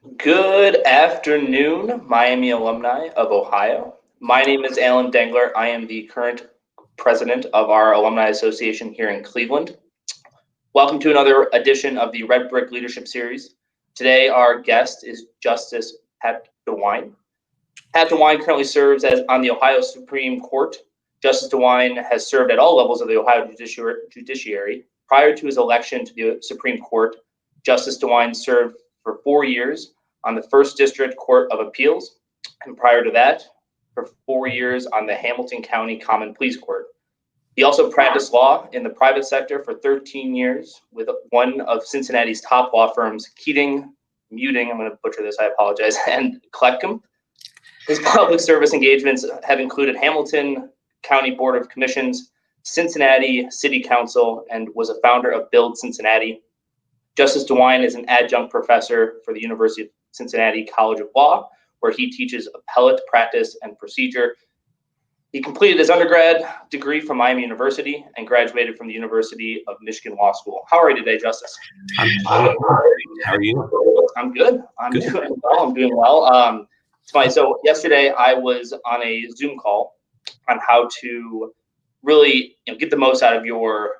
Good afternoon, Miami alumni of Ohio. My name is Allen Dengler. I am the current president of our Alumni Association here in Cleveland. Welcome to another edition of the Redbrick Leadership Series. Today, our guest is Justice Pat DeWine. Pat DeWine currently serves on the Ohio Supreme Court. Justice DeWine has served at all levels of the Ohio judiciary. Prior to his election to the Supreme Court, Justice DeWine served for 4 years on the First District Court of Appeals, and prior to that, for 4 years on the Hamilton County Common Pleas Court. He also practiced law in the private sector for 13 years with one of Cincinnati's top law firms, Keating, Muting, I'm going to butcher this, I apologize, and Kleckum. His public service engagements have included Hamilton County Board of Commissions, Cincinnati City Council, and was a founder of Build Cincinnati. Justice DeWine is an adjunct professor for the University of Cincinnati College of Law, where he teaches appellate practice and procedure. He completed his undergrad degree from Miami University and graduated from the University of Michigan Law School. How are you today, Justice? I'm fine. How are you? I'm good. I'm doing well. It's funny. So yesterday I was on a Zoom call on how to really get the most out of your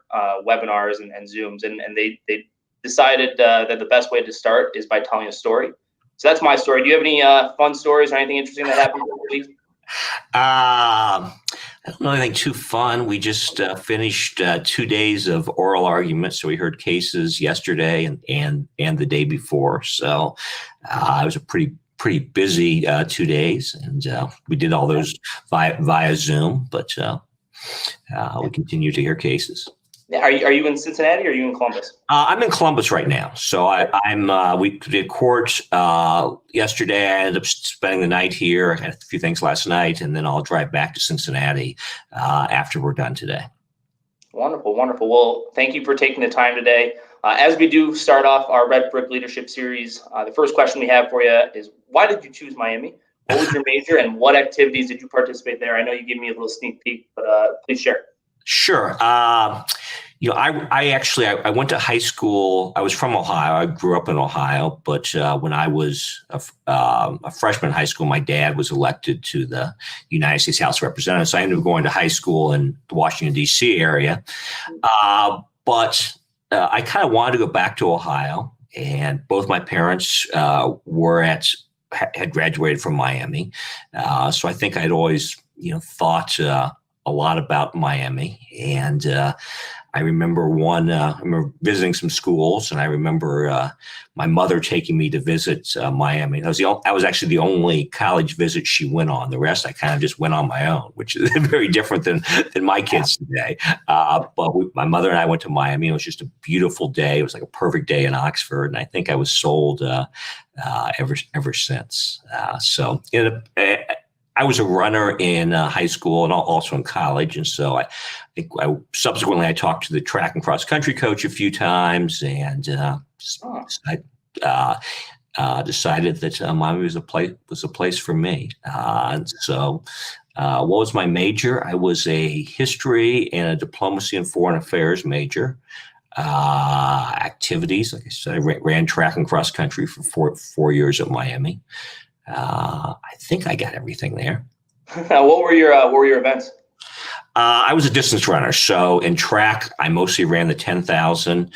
webinars and Zooms, and they decided that the best way to start is by telling a story. So that's my story. Do you have any fun stories or anything interesting that happened this week? I don't know anything too fun. We just finished 2 days of oral arguments. So we heard cases yesterday and the day before. So it was a pretty busy 2 days, and we did all those via Zoom. But we continue to hear cases. Are you in Cincinnati or are you in Columbus? I'm in Columbus right now. So we did court yesterday. I ended up spending the night here. I had a few things last night, and then I'll drive back to Cincinnati after we're done today. Wonderful, wonderful. Well, thank you for taking the time today. As we do start off our Redbrick Leadership Series, the first question we have for you is, why did you choose Miami? What was your major, and what activities did you participate there? I know you gave me a little sneak peek, but please share. Sure. I went to high school. I was from Ohio. I grew up in Ohio, but when I was a freshman in high school, my dad was elected to the United States House of Representatives. So I ended up going to high school in the Washington, D.C. area. But I kind of wanted to go back to Ohio, and both my parents had graduated from Miami. So I think I'd always, thought a lot about Miami. And I remember visiting some schools, and I remember my mother taking me to visit Miami. That was actually the only college visit she went on. The rest I kind of just went on my own, which is very different than my kids today. But my mother and I went to Miami. It was just a beautiful day. It was like a perfect day in Oxford, and I think I was sold ever since. I was a runner in high school and also in college. And so I think subsequently I talked to the track and cross country coach a few times, and I decided that Miami was a place for me. And so what was my major? I was a history and a diplomacy and foreign affairs major. Activities, like I said, I ran track and cross country for 4 years at Miami. I think I got everything there. What were your events? I was a distance runner. So in track, I mostly ran the 10,000.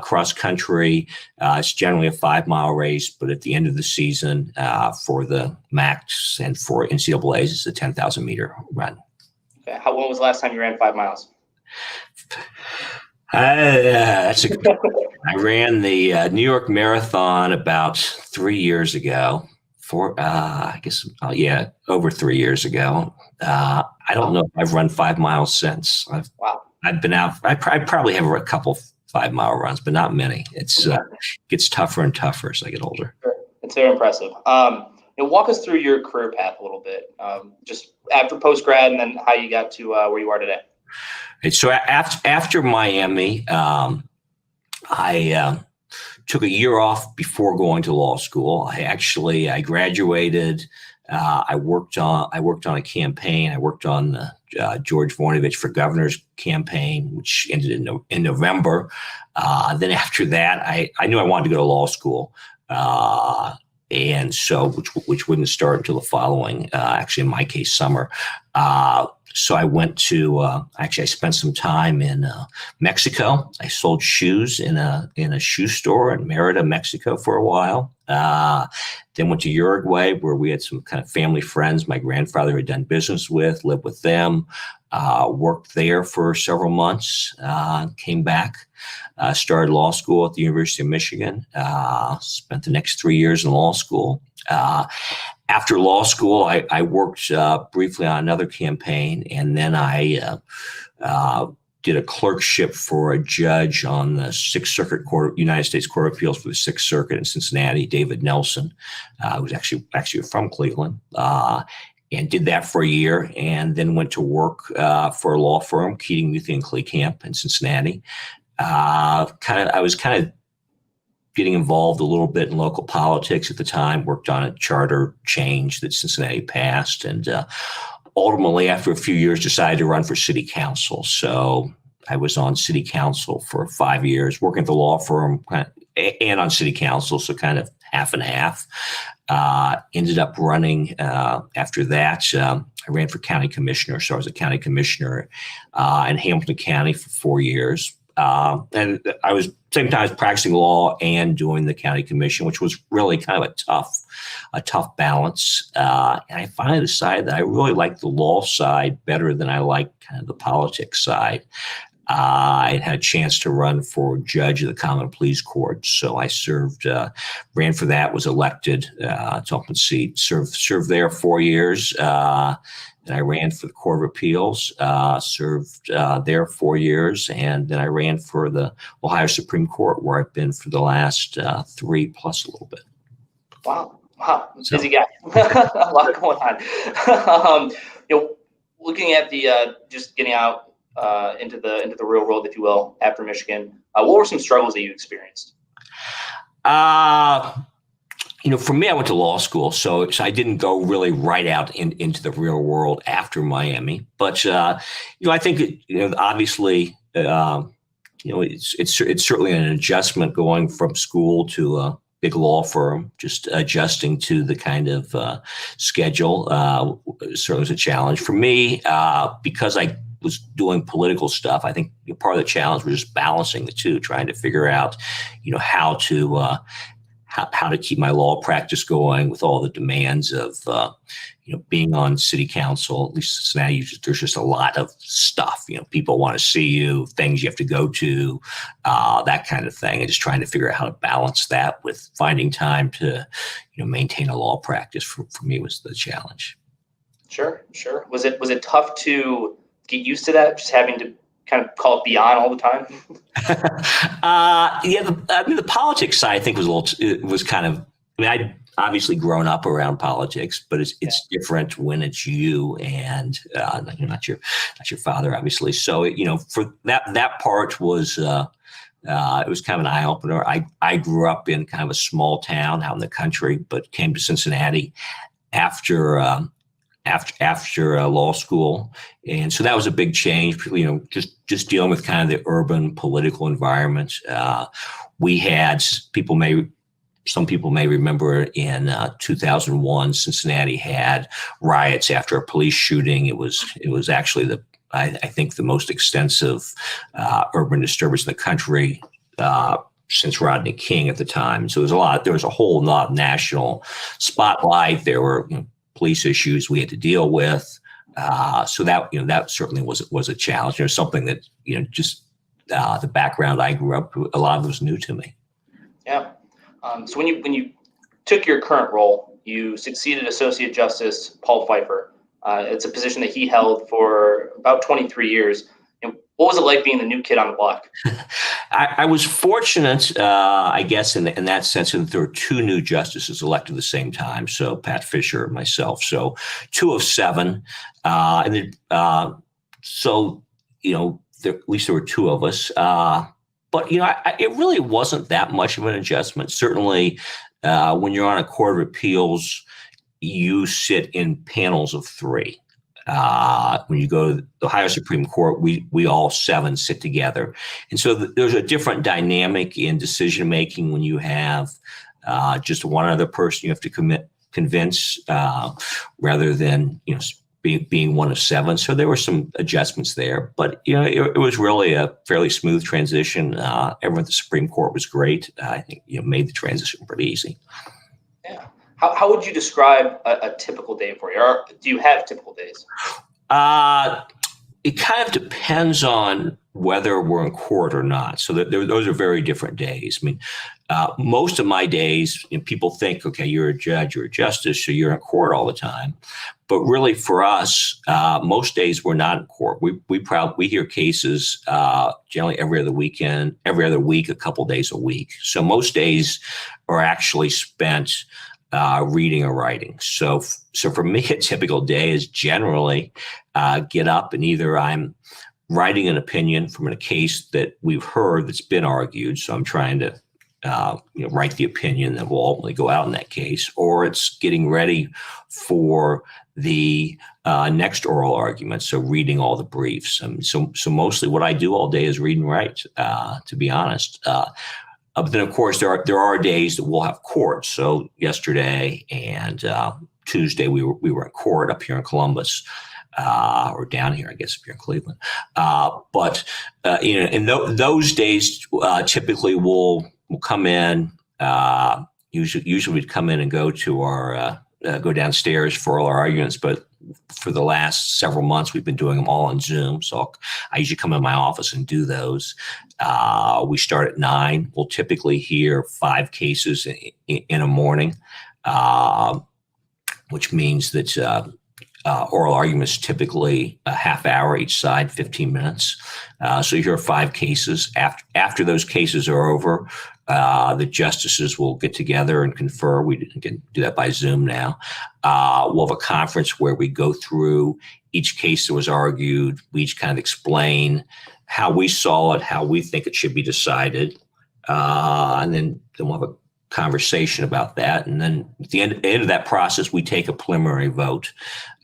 Cross country, it's generally a 5-mile race, but at the end of the season, for the MACs and for NCAAs, it's a 10,000 meter run. Okay. When was the last time you ran 5 miles? That's a good one. I ran the New York Marathon about 3 years ago. Over 3 years ago. I don't know if I've run 5 miles since. I've been out. I probably have a couple 5-mile runs, but not many. It gets tougher and tougher as I get older. It's very impressive. Walk us through your career path a little bit, just after post-grad, and then how you got to where you are today. And so after Miami, I took a year off before going to law school. I graduated. I worked on a campaign. I worked on the George Voinovich for governor's campaign, which ended in November. Then after that, I knew I wanted to go to law school. and so which wouldn't start until the following, actually in my case, summer. So I went to I spent some time in Mexico. I sold shoes in a shoe store in Merida, Mexico, for a while. Then went to Uruguay, where we had some kind of family friends my grandfather had done business with, lived with them, worked there for several months, came back, started law school at the University of Michigan, spent the next 3 years in law school. After law school, I worked briefly on another campaign, and then I did a clerkship for a judge on the Sixth Circuit Court, United States Court of Appeals for the Sixth Circuit in Cincinnati, David Nelson, who's actually from Cleveland, and did that for a year, and then went to work for a law firm, Keating, Muthie and Kleekamp in Cincinnati. I was kind of getting involved a little bit in local politics at the time, worked on a charter change that Cincinnati passed, and ultimately, after a few years, decided to run for city council. So I was on city council for 5 years, working at the law firm and on city council, so kind of half and half. Ended up running after that. I ran for county commissioner, so I was a county commissioner in Hamilton County for 4 years. And I was same time as practicing law and doing the county commission, which was really kind of a tough balance. And I finally decided that I really liked the law side better than I liked kind of the politics side. I had a chance to run for judge of the Common Pleas Court, so I ran for that, was elected to open seat, served there 4 years. And I ran for the Court of Appeals, served there 4 years, and then I ran for the Ohio Supreme Court, where I've been for the last 3 plus a little bit. Wow, busy guy. A lot going on. Looking at the just getting out into the real world, if you will, after Michigan, what were some struggles that you experienced? For me, I went to law school, so I didn't go really right out into the real world after Miami. But I think obviously, it's certainly an adjustment going from school to a big law firm. Just adjusting to the kind of schedule certainly was a challenge for me because I was doing political stuff. I think part of the challenge was just balancing the two, trying to figure out, how to keep my law practice going with all the demands of, being on city council. At least Cincinnati, there's just a lot of stuff. People want to see you, things you have to go to, that kind of thing. And just trying to figure out how to balance that with finding time to, maintain a law practice for me was the challenge. Sure. Was it tough to get used to that, just having to kind of call it beyond all the time? The politics side, I think, I'd obviously grown up around politics, but it's different when it's you and not your father, obviously. So, for that part was, it was kind of an eye opener. I grew up in kind of a small town out in the country, but came to Cincinnati after law school. And so that was a big change, just dealing with kind of the urban political environment. We had some people may remember in 2001, Cincinnati had riots after a police shooting. It was actually I think the most extensive urban disturbance in the country since Rodney King at the time. So there was a whole lot of national spotlight. There were police issues we had to deal with. So that certainly was a challenge. There's something that, just the background I grew up with, a lot of it was new to me. Yeah. So when you took your current role, you succeeded Associate Justice Paul Pfeiffer. It's a position that he held for about 23 years. What was it like being the new kid on the block? I was fortunate, I guess, in that sense, that there were 2 new justices elected at the same time. So Pat Fisher and myself. So 2 of 7. And then, at least there were 2 of us. But, it really wasn't that much of an adjustment. Certainly, when you're on a court of appeals, you sit in panels of 3. When you go to the Ohio Supreme Court, we all 7 sit together. And so there's a different dynamic in decision making when you have just one other person you have to convince rather than, being one of seven. So there were some adjustments there, but it was really a fairly smooth transition. Everyone at the Supreme Court was great. I think made the transition pretty easy. Yeah. How would you describe a typical day for you? Or do you have typical days? It kind of depends on whether we're in court or not. So those are very different days. I mean, most of my days, people think, okay, you're a judge, you're a justice, so you're in court all the time. But really, for us, most days we're not in court. We hear cases generally every other week, a couple days a week. So most days are actually spent reading or writing. So for me, a typical day is generally get up and either I'm writing an opinion from a case that we've heard that's been argued. So I'm trying to write the opinion that will ultimately go out in that case, or it's getting ready for the next oral argument. So reading all the briefs. So mostly what I do all day is read and write, to be honest. But then, of course, there are days that we'll have court. So yesterday and Tuesday, we were in court up here in Columbus, or down here, I guess, up here in Cleveland. But in those days, typically we'll come in. Usually we'd come in and go to our go downstairs for all our arguments. But for the last several months, we've been doing them all on Zoom. So I usually come in my office and do those. We start at 9. We'll typically hear 5 cases in a morning, which means that oral arguments typically a half hour each side, 15 minutes. So you hear 5 cases. After those cases are over, the justices will get together and confer. We can do that by Zoom now. We'll have a conference where we go through each case that was argued. We each kind of explain how we saw it, how we think it should be decided. And then we'll have a conversation about that. And then at the end of that process, we take a preliminary vote.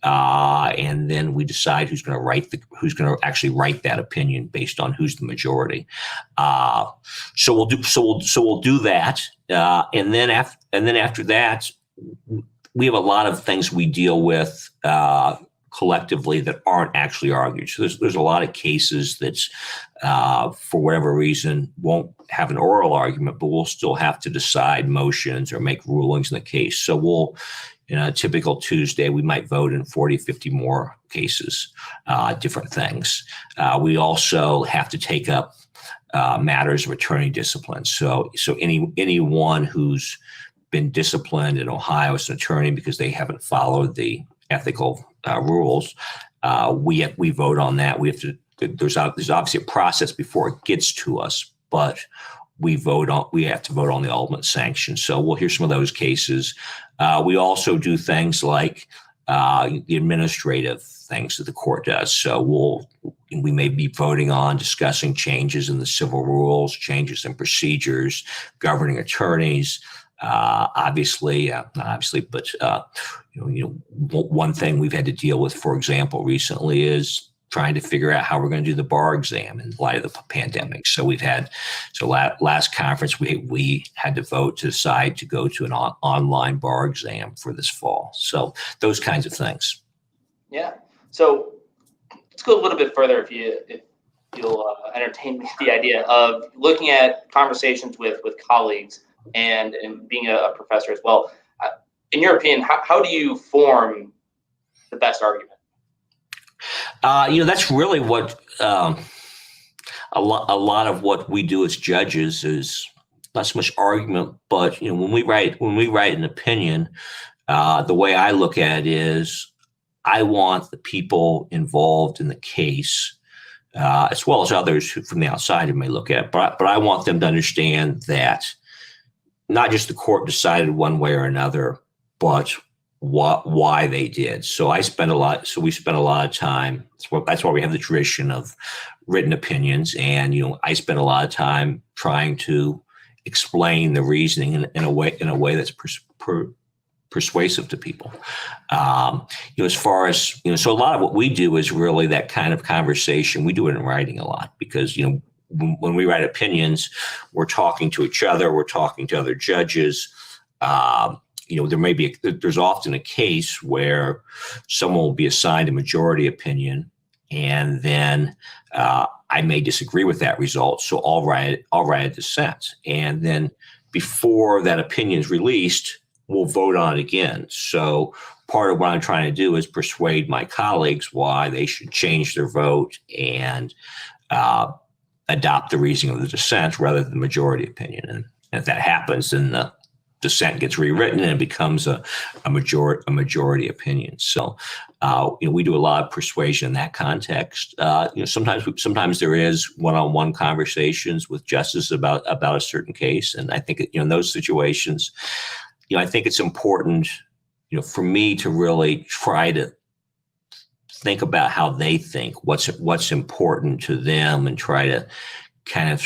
And then we decide who's going to actually write that opinion based on who's the majority. So we'll do that. And then after that, we have a lot of things we deal with collectively that aren't actually argued. So there's a lot of cases that, for whatever reason, won't have an oral argument, but we'll still have to decide motions or make rulings in the case. So we'll, a typical Tuesday, we might vote in 40, 50 more cases, different things. We also have to take up matters of attorney discipline. So anyone who's been disciplined in Ohio as an attorney because they haven't followed the ethical rules, we vote on that. There's obviously a process before it gets to us, but we have to vote on the ultimate sanction. So we'll hear some of those cases. We also do things like the administrative things that the court does. So we may be voting on discussing changes in the civil rules, changes in procedures, governing attorneys. Not obviously, but one thing we've had to deal with, for example, recently is trying to figure out how we're going to do the bar exam in light of the pandemic. So last conference, we had to vote to decide to go to an online bar exam for this fall. So those kinds of things. Yeah. So let's go a little bit further if you'll entertain the idea of looking at conversations with colleagues and being a professor as well. In your opinion, how do you form the best argument? That's really what a lot of what we do as judges is not so much argument, but when we write an opinion, the way I look at it is I want the people involved in the case, as well as others who from the outside who may look at it, but I want them to understand that not just the court decided one way or another, but why they did. So we spend a lot of time. That's why we have the tradition of written opinions. And, I spend a lot of time trying to explain the reasoning in a way that's persuasive to people. As far as, so a lot of what we do is really that kind of conversation. We do it in writing a lot because, when we write opinions, we're talking to each other, we're talking to other judges. there's often a case where someone will be assigned a majority opinion, and then I may disagree with that result, so I'll write a dissent, and then before that opinion is released, we'll vote on it again. So part of what I'm trying to do is persuade my colleagues why they should change their vote and adopt the reasoning of the dissent rather than the majority opinion. And if that happens, then the dissent gets rewritten and it becomes a majority opinion. So we do a lot of persuasion in that context. Sometimes there is one-on-one conversations with justice about a certain case, and I think in those situations, I think it's important for me to really try to think about how they think, what's important to them, and try to kind of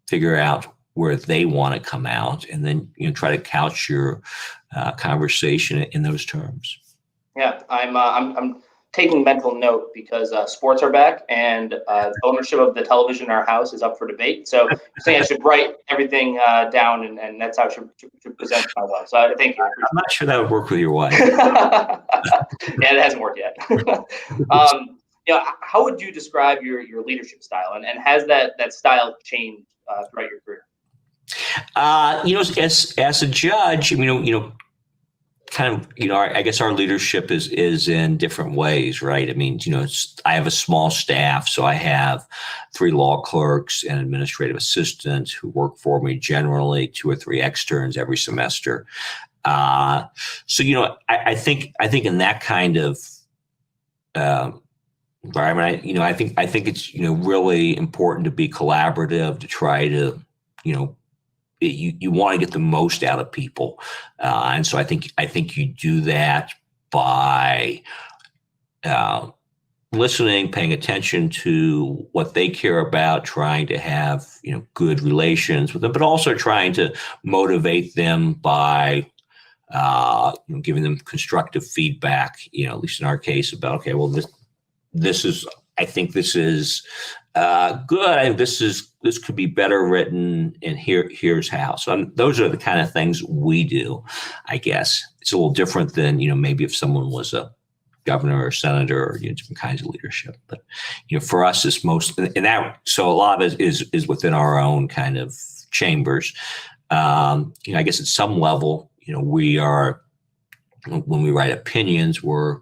figure out where they want to come out, and then try to couch your conversation in those terms. Yeah, I'm taking mental note because sports are back, and ownership of the television in our house is up for debate. So you're saying I should write everything down, and that's how I should present my wife. So I think I'm not sure that would work with your wife. Yeah, it hasn't worked yet. How would you describe your leadership style, and has that style changed throughout your career? As a judge, I guess our leadership is in different ways, right? I mean, I have a small staff, so I have 3 law clerks and administrative assistants who work for me, generally 2 or 3 externs every semester. I think in that kind of environment, I think it's really important to be collaborative, to try to you want to get the most out of people, and so I think you do that by listening, paying attention to what they care about, trying to have good relations with them, but also trying to motivate them by giving them constructive feedback. At least in our case, about this is. I think this is good. I think this could be better written, and here's how. So those are the kind of things we do. I guess it's a little different than maybe if someone was a governor or senator or different kinds of leadership. But for us, it's most and that. So a lot of it is within our own kind of chambers. I guess at some level, we are when we write opinions, we're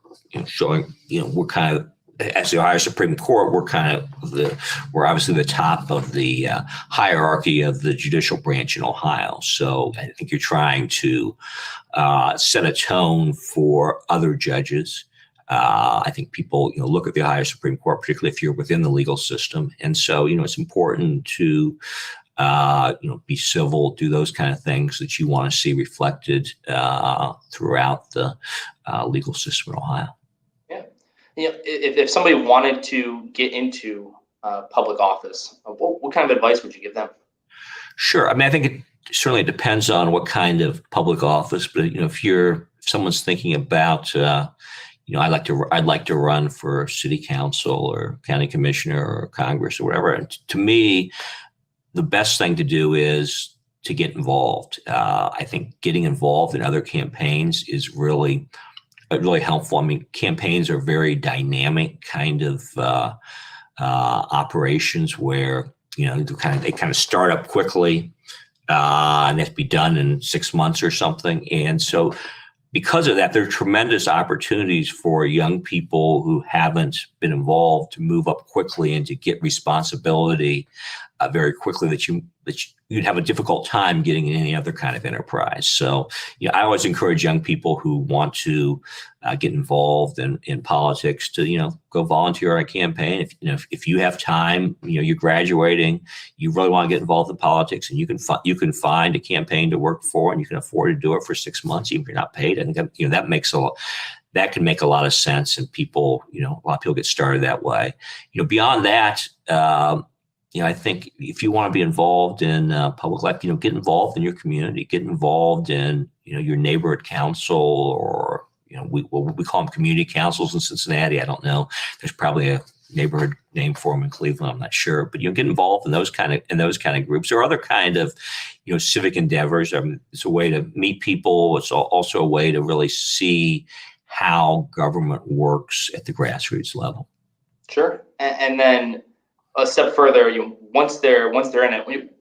showing we're kind of. As the Ohio Supreme Court, we're obviously the top of the hierarchy of the judicial branch in Ohio. So I think you're trying to set a tone for other judges. I think people, look at the Ohio Supreme Court, particularly if you're within the legal system. And so, it's important to, be civil, do those kind of things that you want to see reflected throughout the legal system in Ohio. If somebody wanted to get into public office, what kind of advice would you give them? Sure. I mean, I think it certainly depends on what kind of public office, but if someone's thinking about, I'd like to run for city council or county commissioner or Congress or whatever. And to me, the best thing to do is to get involved. I think getting involved in other campaigns is really helpful. I mean, campaigns are very dynamic kind of operations where they kind of start up quickly and they have to be done in 6 months or something. And so, because of that, there are tremendous opportunities for young people who haven't been involved to move up quickly and to get responsibility very quickly that you'd have a difficult time getting in any other kind of enterprise. So, I always encourage young people who want to get involved in politics to, go volunteer on a campaign. If you have time, you're graduating, you really want to get involved in politics, and you can find a campaign to work for, and you can afford to do it for 6 months, even if you're not paid. I think that can make a lot of sense, and people, a lot of people get started that way. Beyond that, I think if you want to be involved in public life, get involved in your community, get involved in, your neighborhood council or what we call them community councils in Cincinnati. I don't know. There's probably a neighborhood name for them in Cleveland. I'm not sure, but get involved in those kind of groups or other kind of, civic endeavors. It's a way to meet people. It's also a way to really see how government works at the grassroots level. Sure. And then a step further, once they're in it,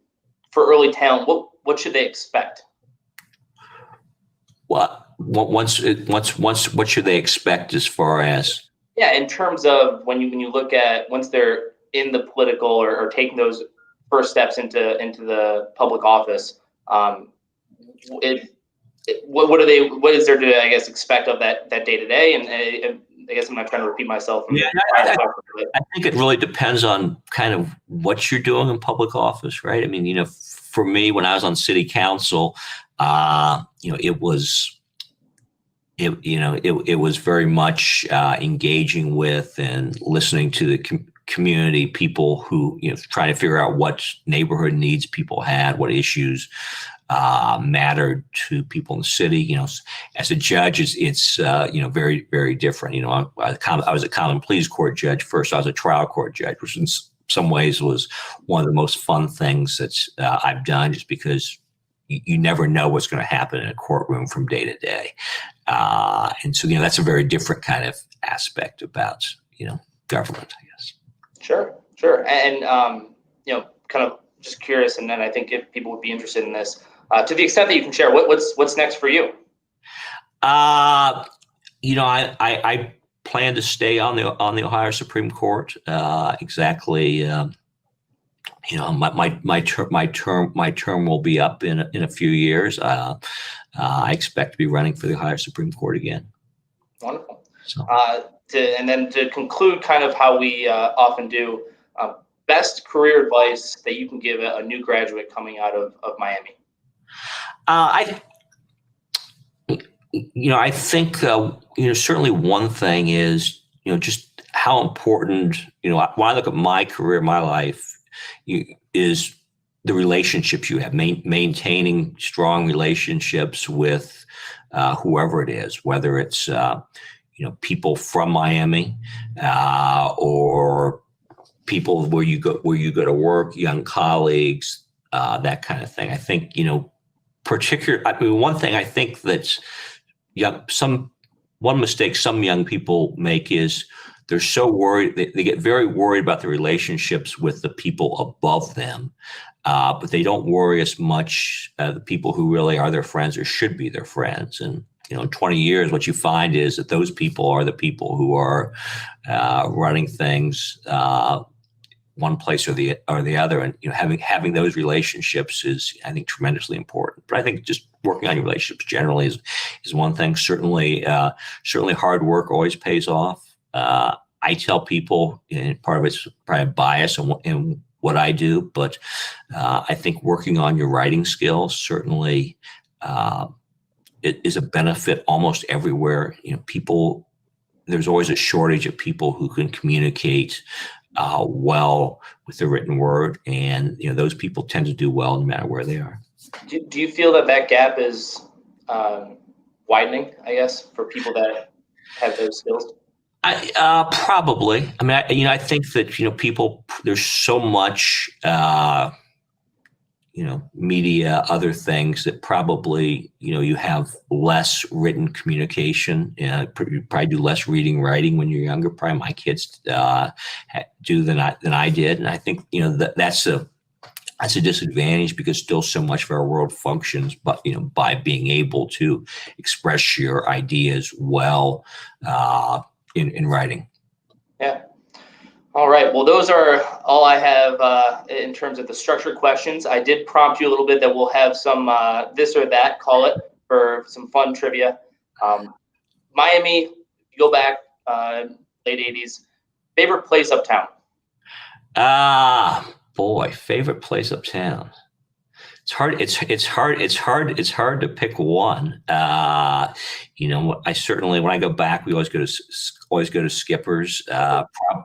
for early talent, what should they expect? What what should they expect as far as? Yeah, in terms of when you look at once they're in the political or taking those first steps into the public office, what is there to, I guess, expect of that day to day? And I guess I'm not trying to repeat myself. I think it really depends on kind of what you're doing in public office, right? I mean, for me, when I was on city council, it was very much engaging with and listening to the community, people who, trying to figure out what neighborhood needs people had, what issues mattered to people in the city. As a judge, it's very, very different. I was a common pleas court judge first. I was a trial court judge, which in some ways was one of the most fun things that I've done, just because you never know what's going to happen in a courtroom from day to day. And so, that's a very different kind of aspect about, government, I guess. Sure. And, kind of just curious, and then I think if people would be interested in this, to the extent that you can share, what's next for you? I plan to stay on the Ohio Supreme Court. Exactly. My term will be up in a few years. I expect to be running for the Ohio Supreme Court again. Wonderful. So. And then to conclude, kind of how we often do, best career advice that you can give a new graduate coming out of Miami. I think certainly one thing is just how important when I look at my career, my life, is the relationships you have, maintaining strong relationships with whoever it is, whether it's people from Miami or people where you go to work, young colleagues, that kind of thing. I think one thing I think that's one mistake some young people make is they're so worried, they get very worried about the relationships with the people above them, but they don't worry as much the people who really are their friends or should be their friends. And in 20 years, what you find is that those people are the people who are running things one place or the other, and having those relationships is, I think, tremendously important. But I think just working on your relationships generally is one thing. Certainly hard work always pays off. I tell people, and part of it's probably a bias in what I do, but I think working on your writing skills certainly it is a benefit almost everywhere. There's always a shortage of people who can communicate well with the written word, and those people tend to do well no matter where they are. Do you feel that gap is widening, I guess, for people that have those skills? Probably. I mean, I think that people. There's so much, media, other things that probably you have less written communication. You probably do less reading, writing when you're younger. Probably my kids do than I did, and I think that's a disadvantage because still so much of our world functions, but by being able to express your ideas well in writing. Yeah. All right. Well, those are all I have in terms of the structured questions. I did prompt you a little bit that we'll have some this or that, call it, for some fun trivia. Miami, go back, late 80s. Favorite place uptown? Boy, favorite place uptown. It's hard to pick one. I certainly, when I go back, we always go to Skipper's.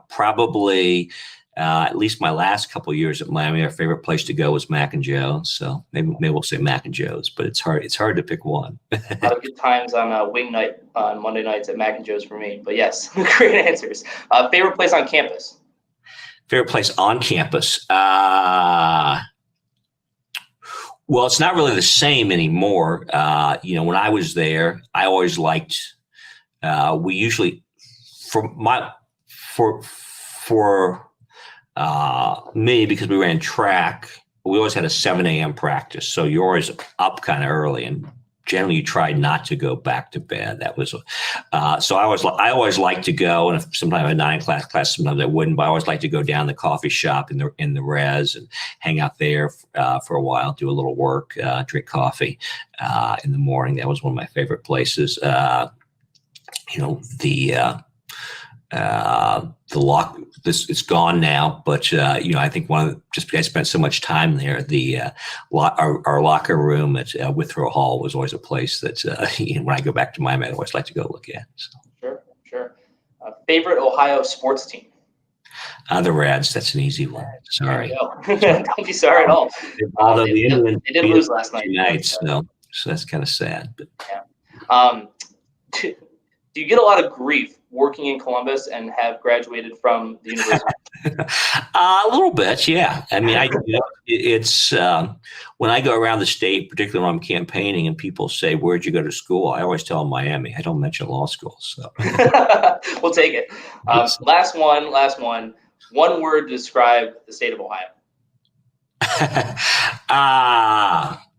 Probably at least my last couple of years at Miami, our favorite place to go was Mac and Joe's. So maybe we'll say Mac and Joe's, but it's hard to pick one. A lot of good times on wing night on Monday nights at Mac and Joe's for me. But yes, great answers. Favorite place on campus? Favorite place on campus? Well, it's not really the same anymore. When I was there, I always liked. We usually, for me, because we ran track, we always had a 7 a.m. practice. So you're always up kind of early, and generally you try not to go back to bed. That was so I always like to go, and sometimes I had a 9 o'clock class, sometimes I wouldn't, but I always like to go down the coffee shop in the res and hang out there for a while, do a little work, drink coffee in the morning. That was one of my favorite places. The lock, it's gone now, but I think just because I spent so much time there, our locker room at Withrow Hall was always a place that when I go back to Miami, I always like to go look at. So. Sure. Favorite Ohio sports team? The Reds. That's an easy one. Sorry. Don't be sorry at all. Although they did lose last night. So that's kind of sad. But. Yeah. Do you get a lot of grief working in Columbus and have graduated from the university? A little bit, yeah. I mean, it's when I go around the state, particularly when I'm campaigning, and people say, "Where'd you go to school?" I always tell them Miami. I don't mention law school. So we'll take it. Last one. One word to describe the state of Ohio.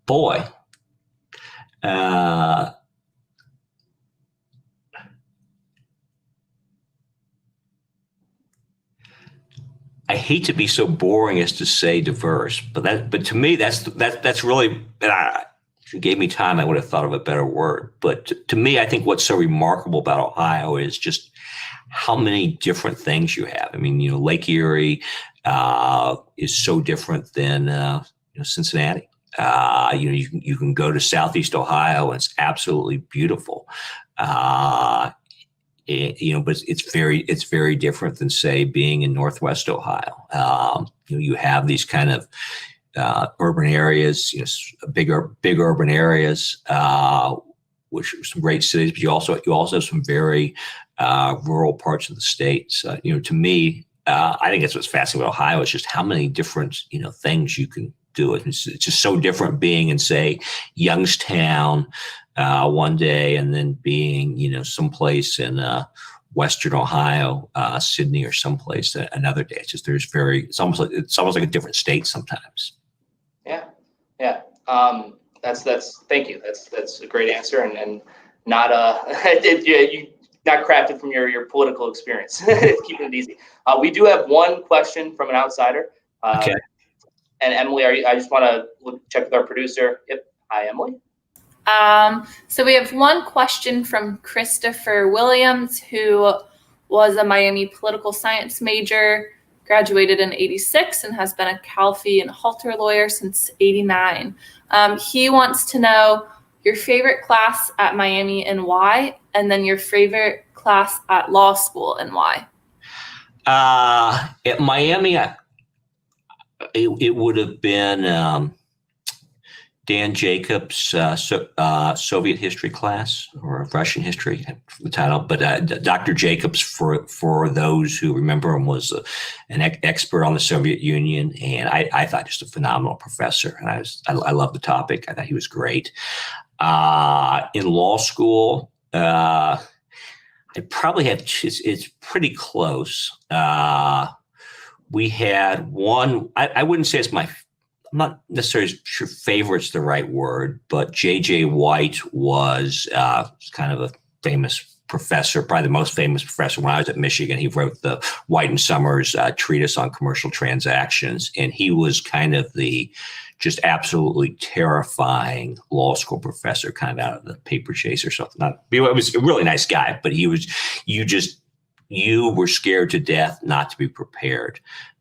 Boy. I hate to be so boring as to say diverse, but to me that's really. If you gave me time, I would have thought of a better word. But to me, I think what's so remarkable about Ohio is just how many different things you have. I mean, Lake Erie is so different than Cincinnati. You can go to Southeast Ohio and it's absolutely beautiful. But it's very different than, say, being in Northwest Ohio. You have these kind of urban areas, big urban areas, which are some great cities. But you also have some very rural parts of the state. So, to me, I think that's what's fascinating about Ohio is just how many different things you can do. It's just so different being in, say, Youngstown one day, and then being, someplace in Western Ohio, Sydney, or someplace another day. It's just it's almost like a different state sometimes. Yeah. Thank you. That's a great answer, and not you not crafted from your political experience. Keeping it easy. We do have one question from an outsider. Okay. And Emily, I just want to check with our producer. Yep. Hi, Emily. So we have one question from Christopher Williams, who was a Miami political science major, graduated in '86, and has been a Calfee and Halter lawyer since '89. He wants to know your favorite class at Miami and why, and then your favorite class at law school and why. At Miami, it would have been Dan Jacobs' Soviet history class, or Russian history, the title. But Dr. Jacobs, for those who remember him, was an expert on the Soviet Union, and I thought just a phenomenal professor. And I love the topic. I thought he was great. In law school, I probably have. It's pretty close. We had one. I wouldn't say it's my. I'm not necessarily sure favorite's the right word, but J.J. White was kind of a famous professor, probably the most famous professor. When I was at Michigan, he wrote the White and Summers treatise on commercial transactions, and he was kind of the just absolutely terrifying law school professor, kind of out of the Paper Chase or something. He was a really nice guy, but you were scared to death not to be prepared.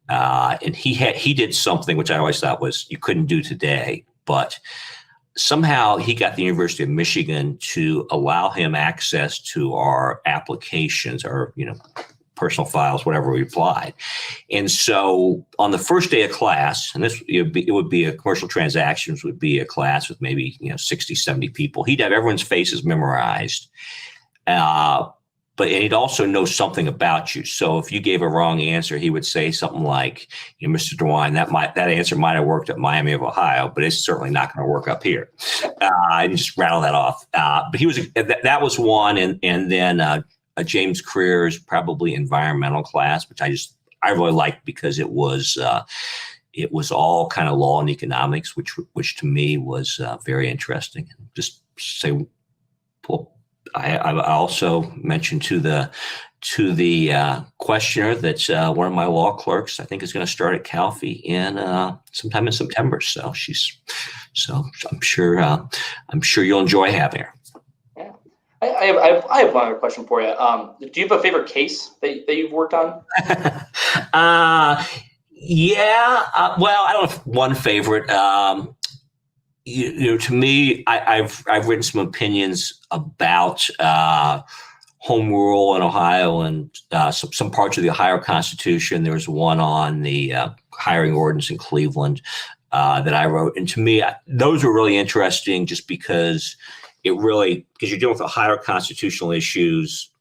And he did something which I always thought was you couldn't do today, but somehow he got the University of Michigan to allow him access to our applications, our personal files, whatever we applied. And so on the first day of class, and it would be a commercial transactions would be a class with maybe 60, 70 people. He'd have everyone's faces memorized. But he'd also know something about you. So if you gave a wrong answer, he would say something like, Mr. DeWine, that answer might have worked at Miami of Ohio, but it's certainly not going to work up here. And just rattle that off. But that was one. And then James Creer's probably environmental class, which I really liked because it was all kind of law and economics, which to me was very interesting. Just say, well, I also mentioned to the questioner that one of my law clerks, I think, is going to start at Calfee in sometime in September. So I'm sure you'll enjoy having her. Yeah. I have one other question for you. Do you have a favorite case that you've worked on? Yeah. Well, I don't have one favorite. To me, I've written some opinions about home rule in Ohio and some parts of the Ohio Constitution. There was one on the hiring ordinance in Cleveland that I wrote, and to me, those were really interesting, just because because you're dealing with Ohio constitutional issues.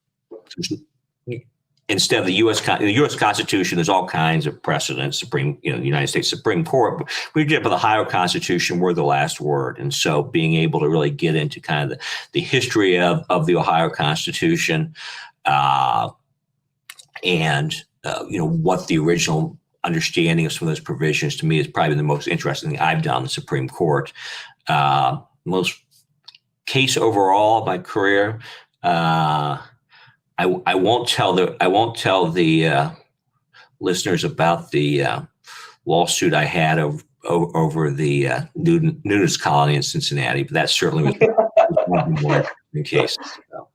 Instead of the U.S. Constitution, there's all kinds of precedents. The United States Supreme Court. But we did with the Ohio Constitution, we're the last word, and so being able to really get into kind of the history of the Ohio Constitution, and what the original understanding of some of those provisions, to me, is probably the most interesting thing I've done in the Supreme Court. Most case overall of my career. I won't tell the listeners about the lawsuit I had over the nudist colony in Cincinnati, but that certainly was one of the more interesting cases. So.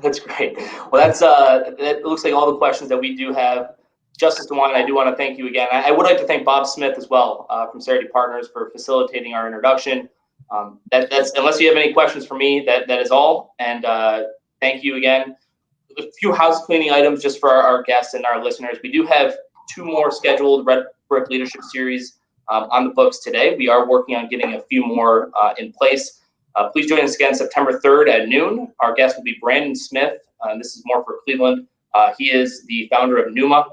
That's great. Well, that looks like all the questions that we do have. Justice DeWine, I do want to thank you again. I would like to thank Bob Smith as well from Cerity Partners for facilitating our introduction. That's unless you have any questions for me, that is all. And thank you again. A few house cleaning items just for our guests and our listeners. We do have 2 more scheduled Redbrick Leadership Series on the books today. We are working on getting a few more in place. Please join us again September 3rd at noon. Our guest will be Brandon Smith. This is more for Cleveland. He is the founder of Numa,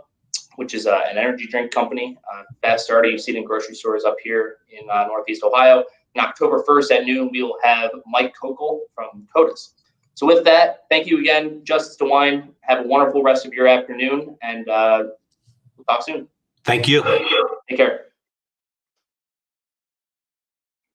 which is an energy drink company. Fast starter. You see it in grocery stores up here in Northeast Ohio. On October 1st at noon, we will have Mike Kokel from CODIS. So with that, thank you again, Justice DeWine. Have a wonderful rest of your afternoon, and we'll talk soon. Thank you. Take care.